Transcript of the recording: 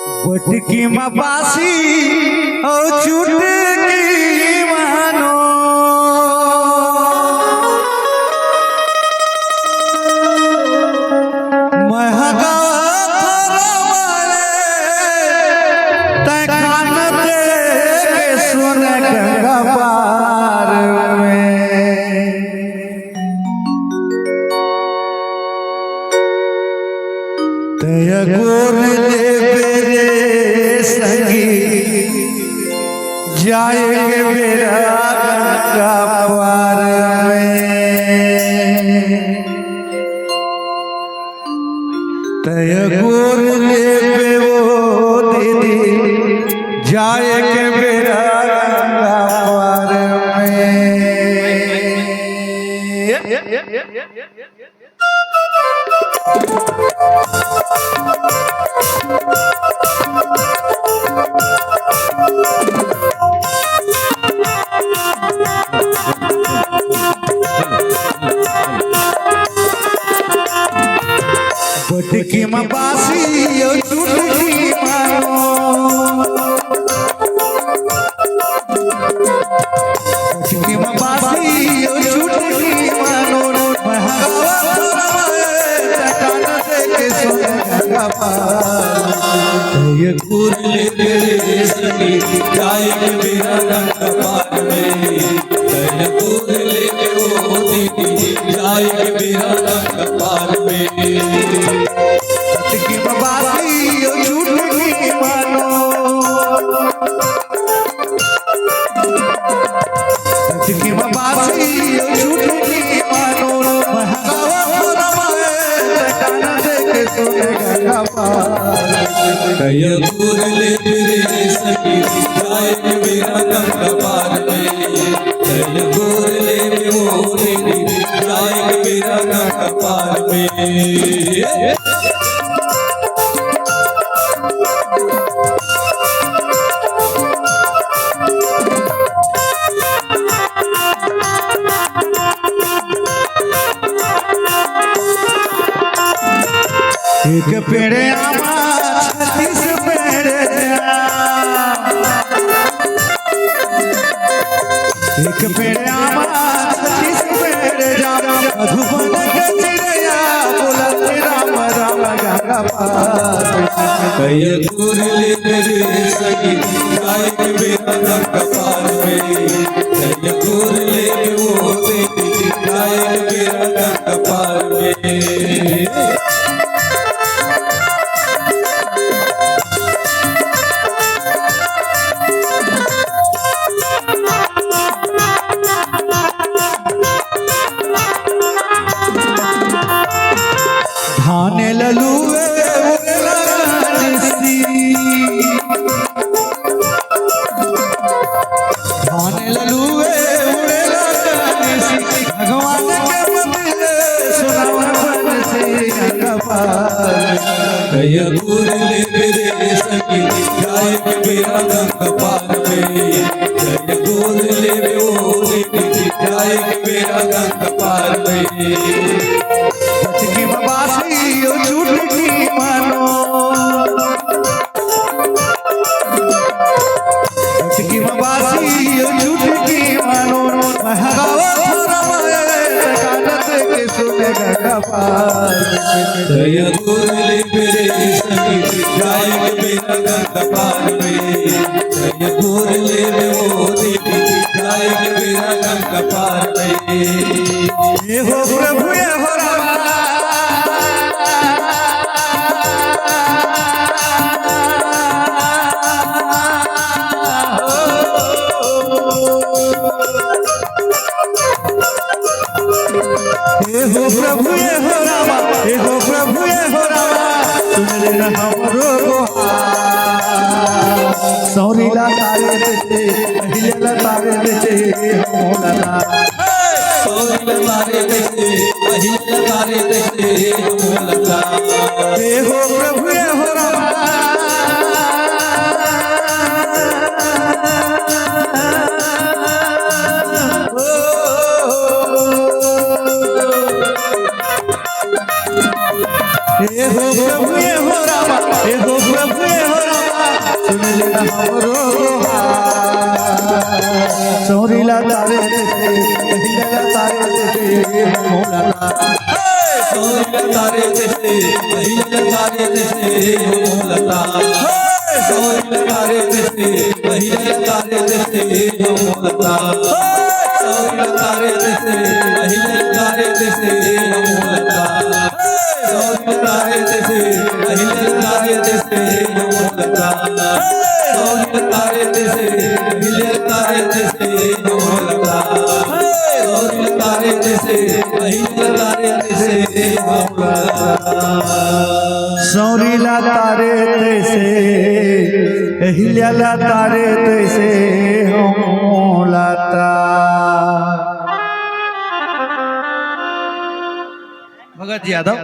बटकी में बासी और चुटकी मानो महगा सुन गंगा पार में तय गोर जाएंगे मेरा गंगा पार में तय गोर ले पे वो दीदी जाएंगे मेरा गंगा पार में। बटकी में बासी और चुटकी मानो बटकी में बासी और चुटकी मानो ये कुरले तेरे सगी जाएंगे मेरा गंगा पार में ये कुरले वो दीदी जाएंगे मेरा गंगा पार में। बटकी में बासी और चुटकी मानो बटकी में बासी और चुटकी मानो ये कुरले तेरे सगी जाएंगे मेरा गंगा पार में ये कुरले वो दीदी जाएंगे मेरा गंगा पार में। एक पेड़े आमा 36 पेड़े एक पेड़े आमा 36 पेड़े मधुबन के चिड़िया बोलत राम राम गंगा पार। ये कुरले तेरे सगी जाएंगे मेरा गंगा पार में ये कुरले वो दीदी जाएंगे मेरा गंगा पार में। धाने ललुए धाने ललुए भगवान के मंदिर सुनावन से गंगा पार। ये कुरले तेरे सगी जाएंगे मेरा गंगा पार में ये कुरले वो दीदी जाएंगे मेरा गंगा पार में। बटकी में बासी और चुटकी मानो बटकी में बासी और चुटकी मानो के सुने गंगा पार। ये कुरले तेरे सगी जाएंगे मेरा गंगा पार में ये कुरले वो दीदी जाएंगे मेरा गंगा पार में। ये हो प्रभु ये हो हे हो प्रभु ये हो रामा हे हो प्रभु ये हो रामा सुन ले हमरो सौरीला तारे देते पहिला तारे देते होना सौरीला तारे देते पहिला तारे देते होना हे हो प्रभु ये हो रामा हे हो प्रभु ये हो रामा हे हो प्रभु ये हो रामा सौरीला तारे तैसे अहिल्याला तारे तैसे मोलाता सौरीला तारे तैसे अहिल्याला तारे तैसे मोलाता सौरीला तारे तैसे अहिल्याला तारे तैसे मोलाता सौरीला तारे तैसे अहिल्याला तारे तैसे मोलाता सौरीला तारे तैसे अहिल्याला तारे तैसे मोलाता सौरीला तारे तैसे अहिल्याला तारे तैसे मोलाता सौरीला तारे तैसे अहिल्याला तारे तैसे मोलाता सौरीला तारे तैसे अहिल्याला तारे तैसे मोलाता भगत यादव